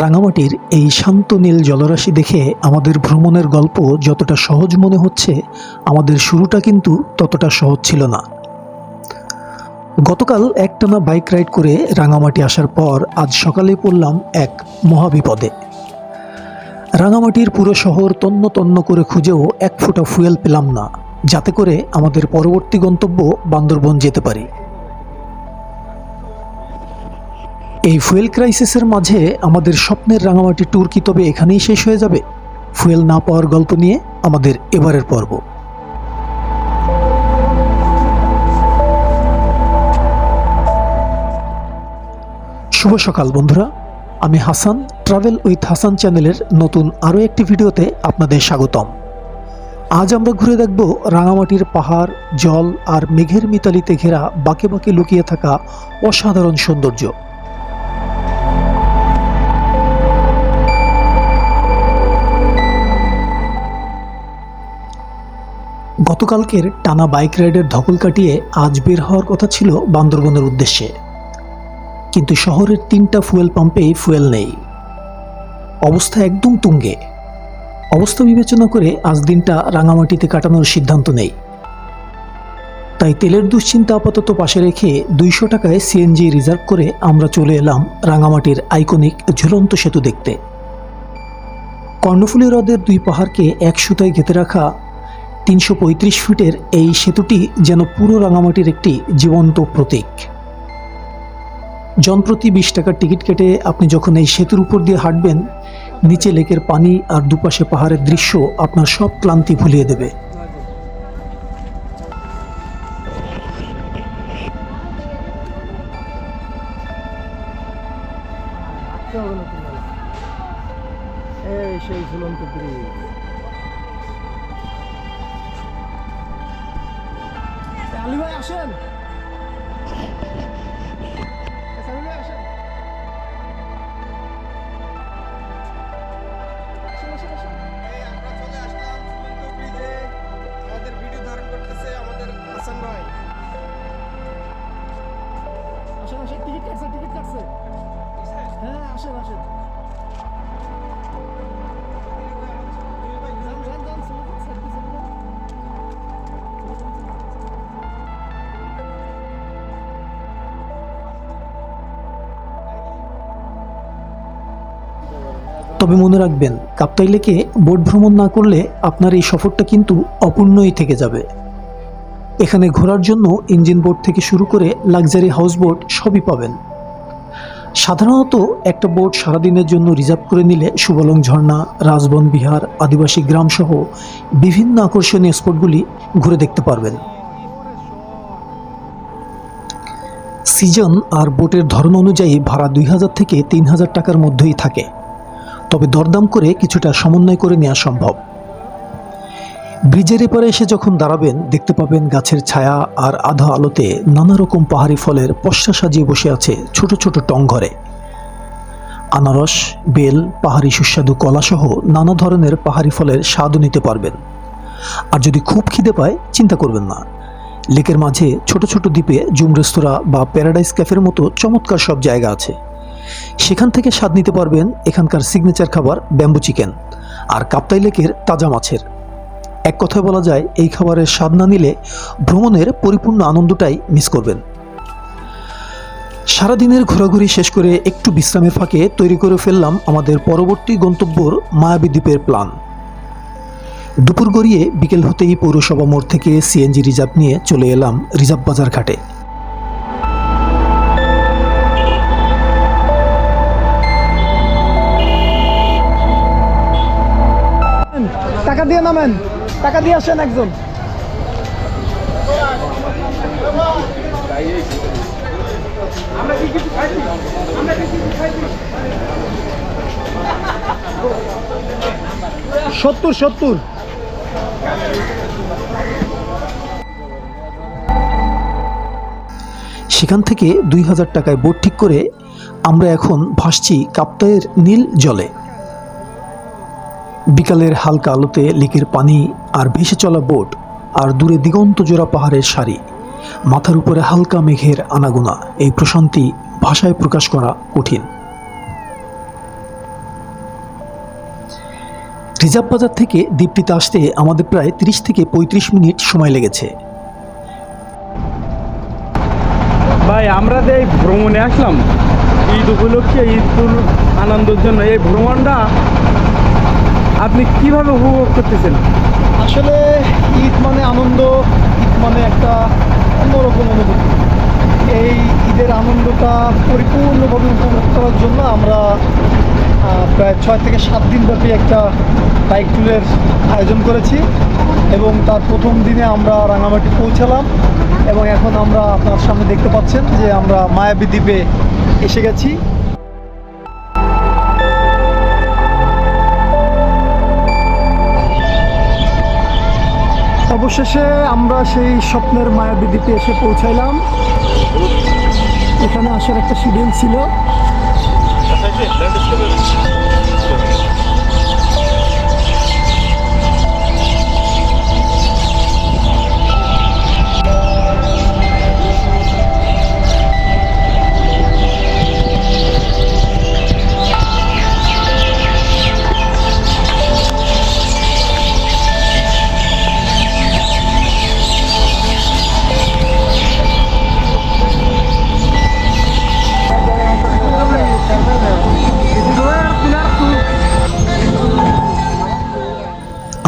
রাঙামাটির এই শান্ত নীল জলরাশি দেখে আমাদের ভ্রমণের গল্প যতটা সহজ মনে হচ্ছে, আমাদের শুরুটা কিন্তু ততটা সহজ ছিল না। গতকাল একটানা বাইক রাইড করে রাঙামাটি আসার পর আজ সকালে পড়লাম এক মহাবিপদে। রাঙামাটির পুরো শহর তন্ন তন্ন করে খুঁজেও এক ফোঁটা ফুয়েল পেলাম না, যাতে করে আমাদের পরবর্তী গন্তব্য বান্দরবন যেতে পারি। এই ফুয়েল ক্রাইসিসের মাঝে আমাদের স্বপ্নের রাঙামাটি ট্যুর কি তবে এখানেই শেষ হয়ে যাবে? ফুয়েল না পাওয়ার গল্প নিয়ে আমাদের এবারের পর্ব। শুভ সকাল বন্ধুরা, আমি হাসান, ট্রাভেল উইথ হাসান চ্যানেলের নতুন আরও একটি ভিডিওতে আপনাদের স্বাগতম। আজ আমরা ঘুরে দেখব রাঙামাটির পাহাড়, জল আর মেঘের মিতালিতে ঘেরা বাঁকে বাঁকে লুকিয়ে থাকা অসাধারণ সৌন্দর্য। গতকালকের টানা বাইক রাইডের ধকল কাটিয়ে আজ বের হওয়ার কথা ছিল বান্দরবনের উদ্দেশ্যে, কিন্তু শহরের 3টা ফুয়েল পাম্পেই ফুয়েল নেই। অবস্থা একদম তুঙ্গে। অবস্থা বিবেচনা করে আজ দিনটা রাঙামাটিতে কাটানোর সিদ্ধান্ত নেই। তাই তেলের দুশ্চিন্তা আপাতত পাশে রেখে 200 টাকায় সিএনজি রিজার্ভ করে আমরা চলে এলাম রাঙামাটির আইকনিক ঝুলন্ত সেতু দেখতে। কর্ণফুলী হ্রদের 2 পাহাড়কে এক সুতায় গেঁথে রাখা 335 ফিটের এই সেতুটি যেন পুরো রাঙামাটির একটি জীবন্ত প্রতীক। জনপ্রতি 20 টাকার টিকিট কেটে আপনি যখন এই সেতুর উপর দিয়ে হাঁটবেন, নিচে লেকের পানি আর দুপাশে পাহাড়ের দৃশ্য আপনার সব ক্লান্তি ভুলিয়ে দেবে। সেই ঝুলন্ত ব্রিজ। আলী ভাই আসেন। তবে মনে রাখবেন, কাপ্তাই লেকে বোট ভ্রমণ না করলে আপনার এই সফরটা কিন্তু অপূর্ণই থেকে যাবে। এখানে ঘোরার জন্য ইঞ্জিন বোট থেকে শুরু করে লাক্সারি হাউস বোট সবই পাবেন। সাধারণত একটা বোট সারাদিনের জন্য রিজার্ভ করে নিলে সুবলং ঝর্ণা, রাজবন বিহার, আদিবাসী গ্রাম সহ বিভিন্ন আকর্ষণীয় স্পটগুলি ঘুরে দেখতে পারবেন। সিজন আর বোটের ধরন অনুযায়ী ভাড়া 2000 থেকে 3000 টাকার মধ্যেই থাকে, তবে দরদাম করে কিছুটা সমন্বয় করে নেওয়া সম্ভব। ব্রিজের এপারে এসে যখন দাঁড়াবেন, দেখতে পাবেন গাছের ছায়া আর আধা আলোতে নানা রকম পাহাড়ি ফলের পসরা সাজিয়ে বসে আছে ছোট ছোট টং ঘরে। আনারস, বেল, পাহাড়ি সুস্বাদু কলাসহ নানা ধরনের পাহাড়ি ফলের স্বাদও নিতে পারবেন। আর যদি খুব খিদে পায়, চিন্তা করবেন না, লেকের মাঝে ছোট ছোট দ্বীপে জুম রেস্তোরাঁ বা প্যারাডাইস ক্যাফের মতো চমৎকার সব জায়গা আছে। সেখান থেকে স্বাদ নিতে পারবেন এখানকার সিগনেচার খাবার ব্যাম্বু চিকেন আর কাপ্তাই লেকের তাজা মাছের। এক কথায় বলা যায়, এই খাবারের স্বাদ না নিলে ভ্রমণের পরিপূর্ণ আনন্দটাই মিস করবেন। সারাদিনের ঘোরাঘুরি শেষ করে একটু বিশ্রামের ফাঁকে তৈরি করে ফেললাম আমাদের পরবর্তী গন্তব্যর মায়াবী দ্বীপের প্ল্যান। দুপুর গড়িয়ে বিকেল হতেই পৌরসভা মোড় থেকে সিএনজি রিজার্ভ নিয়ে চলে এলাম রিজার্ভ বাজার ঘাটে। টাকা দিয়ে নামেন, টাকা দিয়ে আসেন একজন। সত্তর সেখান থেকে 2000 টাকায় বোট ঠিক করে আমরা এখন ভাসছি কাপ্তাইয়ের নীল জলে। বিকালের হালকা আলোতে লেকের পানি আর ভেসে চলা বোট আর দূরে দিগন্ত জোড়া পাহাড়ের সারি, মাথার উপরে হালকা মেঘের আনাগোনা, এই প্রশান্তি ভাষায় প্রকাশ করা কঠিন। রিজার্ভ বাজার থেকে দ্বীপটিতে আসতে আমাদের প্রায় 30 থেকে 35 মিনিট সময় লেগেছে। ভাই আমরা যে এই ভ্রমণে আসলাম ঈদ উপলক্ষে, ঈদুল আনন্দের জন্য, এই ভ্রমণটা আপনি কিভাবে উপভোগ করতেছেন? আসলে ঈদ মানে আনন্দ, ঈদ মানে একটা অন্যরকম অনুভূতি। এই ঈদের আনন্দটা পরিপূর্ণভাবে উপভোগ করার জন্য আমরা প্রায় 6 থেকে 7 দিন ব্যাপী একটা বাইক ট্যুরের আয়োজন করেছি এবং তার প্রথম দিনে আমরা রাঙামাটি পৌঁছালাম এবং এখন আমরা আপনার সামনে দেখতে পাচ্ছেন যে আমরা মায়াবী দ্বীপে এসে গেছি। অবশেষে আমরা সেই স্বপ্নের মায়াবী দ্বীপে এসে পৌঁছাইলাম। এখানে আসার একটা শিডিউল ছিল।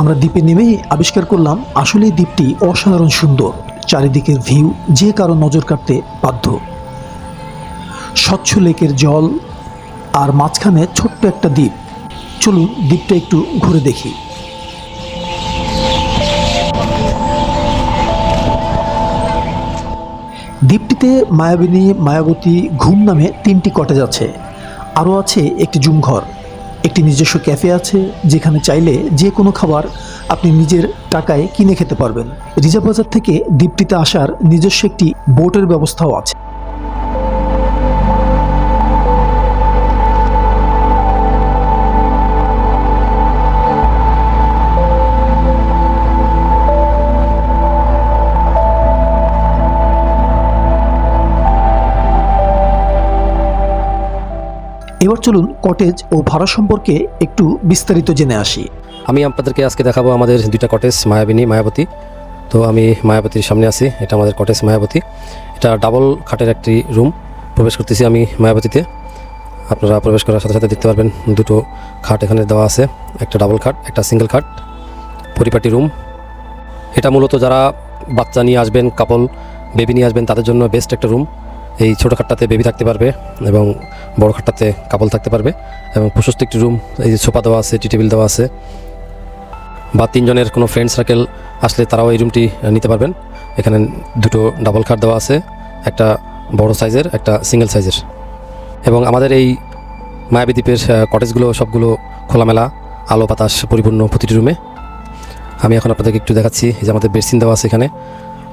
আমরা দ্বীপে নেমেই আবিষ্কার করলাম আসলে এই দ্বীপটি অসাধারণ সুন্দর। চারিদিকের ভিউ যে কারো নজর কাটতে বাধ্য। স্বচ্ছ লেকের জল আর মাঝখানে ছোট্ট একটা দ্বীপ। চলুন দ্বীপটা একটু ঘুরে দেখি। দ্বীপটিতে মায়াবিনী, মায়াবতী, ঘুম নামে 3টি কটেজ আছে। আরও আছে একটি জুম ঘর, একটি নিজস্ব ক্যাফে আছে যেখানে চাইলে যে কোনো খাবার আপনি নিজের টাকায় কিনে খেতে পারবেন। রিজার্ভ বাজার থেকে দ্বীপটিতে আসার নিজস্ব একটি বোটের ব্যবস্থাও আছে। এবার চলুন কটেজ ও ভাড়া সম্পর্কে একটু বিস্তারিত জেনে আসি। আমি আপনাদেরকে আজকে দেখাবো আমাদের 2টা কটেজ, মায়াবিনী, মায়াবতী। তো আমি মায়াবতীর সামনে আছি, এটা আমাদের কটেজ মায়াবতী। এটা ডাবল খাটের একটি রুম। প্রবেশ করতেছি আমি মায়াবতীতে। আপনারা প্রবেশ করার সাথে সাথে দেখতে পারবেন 2টো খাট এখানে দেওয়া আছে, একটা ডাবল খাট, একটা সিঙ্গেল খাট, পরিপাটি রুম। এটা মূলত যারা বাচ্চা নিয়ে আসবেন, কাপল বেবি নিয়ে আসবেন, তাদের জন্য বেস্ট একটা রুম। এই ছোটো খাটটাতে বেবি থাকতে পারবে এবং বড় খাটটাতে কাপল থাকতে পারবে এবং প্রশস্ত একটি রুম। এই যে সোফা দেওয়া আছে, টি টেবিল দেওয়া আছে, বা 3 জনের কোনো ফ্রেন্ড সার্কেল আসলে তারাও এই রুমটি নিতে পারবেন। এখানে 2টো ডাবল খাট দেওয়া আছে, একটা বড় সাইজের, একটা সিঙ্গেল সাইজের। এবং আমাদের এই মায়াবী দ্বীপের কটেজগুলো সবগুলো খোলামেলা, আলো বাতাস পরিপূর্ণ প্রতিটি রুমে। আমি এখন আপনাদেরকে একটু দেখাচ্ছি যে আমাদের বেডসিন দেওয়া আছে এখানে।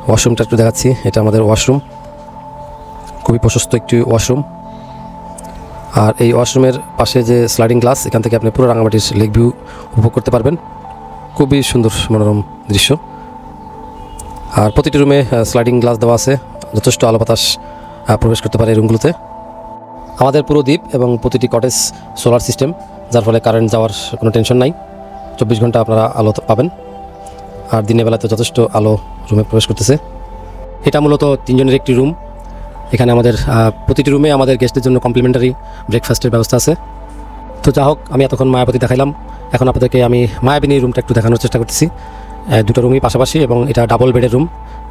ওয়াশরুমটা একটু দেখাচ্ছি, এটা আমাদের ওয়াশরুম, খুবই প্রশস্ত একটি ওয়াশরুম। আর এই ওয়াশরুমের পাশে যে স্লাইডিং গ্লাস, এখান থেকে আপনি পুরো রাঙামাটির লেক ভিউ উপভোগ করতে পারবেন। খুবই সুন্দর মনোরম দৃশ্য। আর প্রতিটি রুমে স্লাইডিং গ্লাস দেওয়া আছে, যথেষ্ট আলো বাতাস প্রবেশ করতে পারে এই রুমগুলোতে। আমাদের পুরো দ্বীপ এবং প্রতিটি কটেজ সোলার সিস্টেম, যার ফলে কারেন্ট যাওয়ার কোনো টেনশন নাই। 24 ঘন্টা আপনারা আলো পাবেন। আর দিনের বেলাতে যথেষ্ট আলো রুমে প্রবেশ করতেছে। এটা মূলত 3 জনের একটি রুম। এখানে আমাদের প্রতিটি রুমে আমাদের গেস্টদের জন্য কমপ্লিমেন্টারি ব্রেকফাস্টের ব্যবস্থা আছে। তো যা হোক, আমি এতক্ষণ মায়াবতী দেখাইলাম, এখন আপনাদেরকে আমি মায়াবিনী রুমটা একটু দেখানোর চেষ্টা করতেছি। 2টো রুমই পাশাপাশি এবং এটা ডাবল বেডের রুম।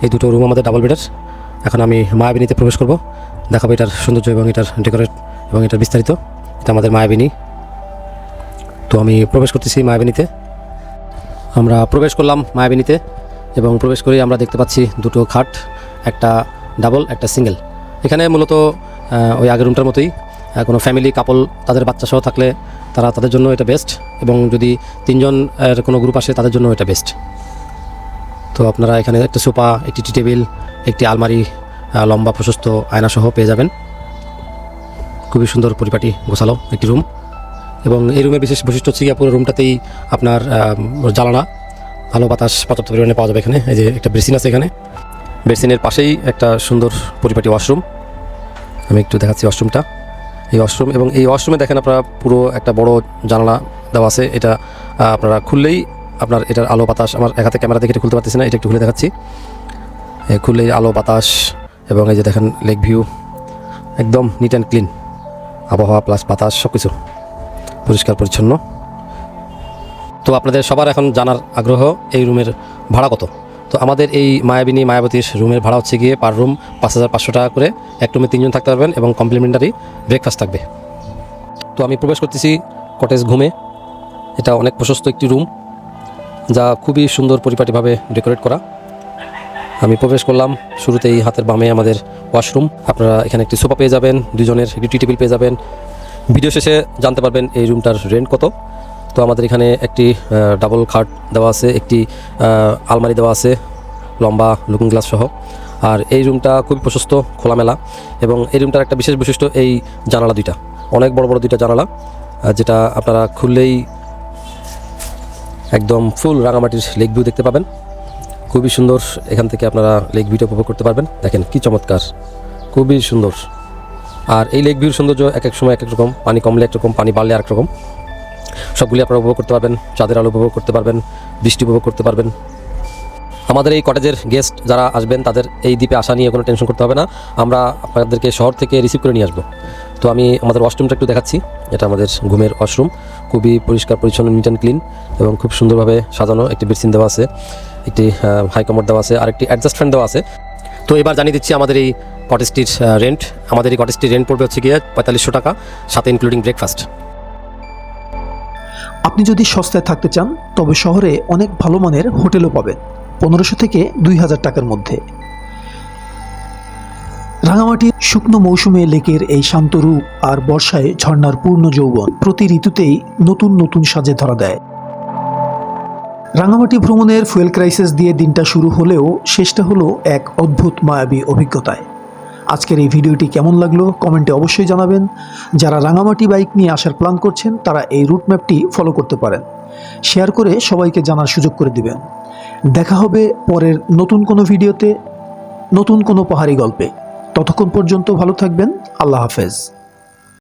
এই 2টো রুম আমাদের ডাবল বেডের। এখন আমি মায়াবিনীতে প্রবেশ করব, দেখাবো এটার সৌন্দর্য এবং এটার ডেকোরেট এবং এটার বিস্তারিত। এটা আমাদের মায়াবিনী। তো আমি প্রবেশ করতেছি মায়াবিনীতে। আমরা প্রবেশ করলাম মায়াবিনীতে এবং প্রবেশ করেই আমরা দেখতে পাচ্ছি 2টো খাট, একটা ডাবল, একটা সিঙ্গেল। এখানে মূলত ওই আগের রুমটার মতোই কোনো ফ্যামিলি কাপল তাদের বাচ্চা সহ থাকলে তাদের জন্য এটা বেস্ট, এবং যদি 3 জনের কোনো গ্রুপ আসে তাদের জন্য এটা বেস্ট। তো আপনারা এখানে একটা সোফা, একটি টি টেবিল, একটি আলমারি, লম্বা প্রশস্ত আয়না সহ পেয়ে যাবেন। খুবই সুন্দর পরিপাটি গোছালো একটি রুম। এবং এই রুমের বিশেষ বৈশিষ্ট্য হচ্ছে পুরো রুমটাতেই আপনার জ্বালানা, আলো বাতাস পর্যাপ্ত পরিমাণে পাওয়া যাবে। এখানে এই যে একটা বেসিন আছে, এখানে বেসিনের পাশেই একটা সুন্দর পরিপাটি ওয়াশরুম। আমি একটু দেখাচ্ছি ওয়াশরুমটা। এই ওয়াশরুম, এবং এই ওয়াশরুমে দেখেন আপনারা পুরো একটা বড় জানালা দেওয়া আছে। এটা আপনারা খুললেই আপনার এটার আলো বাতাস, আমার এক হাতে ক্যামেরা দেখে এটা খুলতে পারতেছি না, এটা একটু খুলে দেখাচ্ছি। খুললেই আলো বাতাস এবং এই যে দেখেন লেক ভিউ, একদম নিট অ্যান্ড ক্লিন, আবহাওয়া প্লাস বাতাস সব কিছু পরিষ্কার পরিচ্ছন্ন। তো আপনাদের সবার এখন জানার আগ্রহ এই রুমের ভাড়া কত। তো আমাদের এই মায়াবতীর রুমের ভাড়া হচ্ছে গিয়ে পার রুম 5,500 টাকা করে। এক রুমে 3 জন থাকতে পারবেন এবং কমপ্লিমেন্টারি ব্রেকফাস্ট থাকবে। তো আমি প্রবেশ করতেছি কটেজ ঘুমে। এটা অনেক প্রশস্ত একটি রুম, যা খুবই সুন্দর পরিপাটিভাবে ডেকোরেট করা। আমি প্রবেশ করলাম, শুরুতেই হাতের বামে আমাদের ওয়াশরুম। আপনারা এখানে একটি সোফা পেয়ে যাবেন, 2 জনের একটি টি টেবিল পেয়ে যাবেন। ভিডিও শেষে জানতে পারবেন এই রুমটার রেন্ট কত। তো আমাদের এখানে একটি ডাবল খাট দেওয়া আছে, একটি আলমারি দেওয়া আছে লম্বা লুকিং গ্লাস সহ। আর এই রুমটা খুবই প্রশস্ত, খোলামেলা, এবং এই রুমটার একটা বিশেষ বৈশিষ্ট্য এই জানালা দুইটা, অনেক বড় বড় 2টা জানালা, যেটা আপনারা খুললেই একদম ফুল রাঙামাটির লেক ভিউ দেখতে পাবেন। খুবই সুন্দর, এখান থেকে আপনারা লেক ভিউটা উপভোগ করতে পারবেন। দেখেন কি চমৎকার, খুবই সুন্দর। আর এই লেক ভিউর সৌন্দর্য এক এক সময় এক এক রকম, পানি কমলে একরকম, পানি বাড়লে আরেক রকম। সবগুলি আপনারা উপভোগ করতে পারবেন, চাঁদের আলো উপভোগ করতে পারবেন, বৃষ্টি উপভোগ করতে পারবেন। আমাদের এই কটেজের গেস্ট যারা আসবেন তাদের এই দ্বীপে আসা নিয়ে কোনো টেনশন করতে হবে না, আমরা আপনাদেরকে শহর থেকে রিসিভ করে নিয়ে আসবো। তো আমি আমাদের ওয়াশরুমটা একটু দেখাচ্ছি। এটা আমাদের ঘুমের ওয়াশরুম, খুবই পরিষ্কার পরিচ্ছন্ন, নিট অ্যান্ড ক্লিন এবং খুব সুন্দরভাবে সাজানো। একটি বেডসিন দেওয়া আছে, একটি হাই কমোড দেওয়া আছে, আর একটি অ্যাডজাস্ট ফ্যান দেওয়া আছে। তো এবার জানিয়ে দিচ্ছি আমাদের এই কটেজটির রেন্ট। আমাদের এই কটেজটির রেন্ট পড়বে হচ্ছে গিয়ে 4500 টাকা, সাথে ইনক্লুডিং ব্রেকফাস্ট। আপনি যদি সস্তায় থাকতে চান তবে শহরে অনেক ভালো মানের হোটেলও পাবেন 1500 থেকে 2000 টাকার মধ্যে। রাঙামাটির শুকনো মৌসুমে লেকের এই শান্ত রূপ আর বর্ষায় ঝর্ণার পূর্ণ যৌবন প্রতি ঋতুতেই নতুন নতুন সাজে ধরা দেয়। রাঙামাটি ভ্রমণের ফুয়েল ক্রাইসিস দিয়ে দিনটা শুরু হলেও শেষটা হলো এক অদ্ভুত মায়াবী অভিজ্ঞতায়। আজকের এই ভিডিওটি কেমন লাগলো কমেন্টে অবশ্যই জানাবেন। যারা রাঙামাটি বাইক নিয়ে আসার প্ল্যান করছেন তারা এই রুট ম্যাপটি ফলো করতে পারেন। শেয়ার করে সবাইকে জানার সুযোগ করে দিবেন। দেখা হবে পরের নতুন কোনো ভিডিওতে, নতুন কোনো পাহাড়ি গল্পে। ততক্ষণ পর্যন্ত ভালো থাকবেন। আল্লাহ হাফেজ।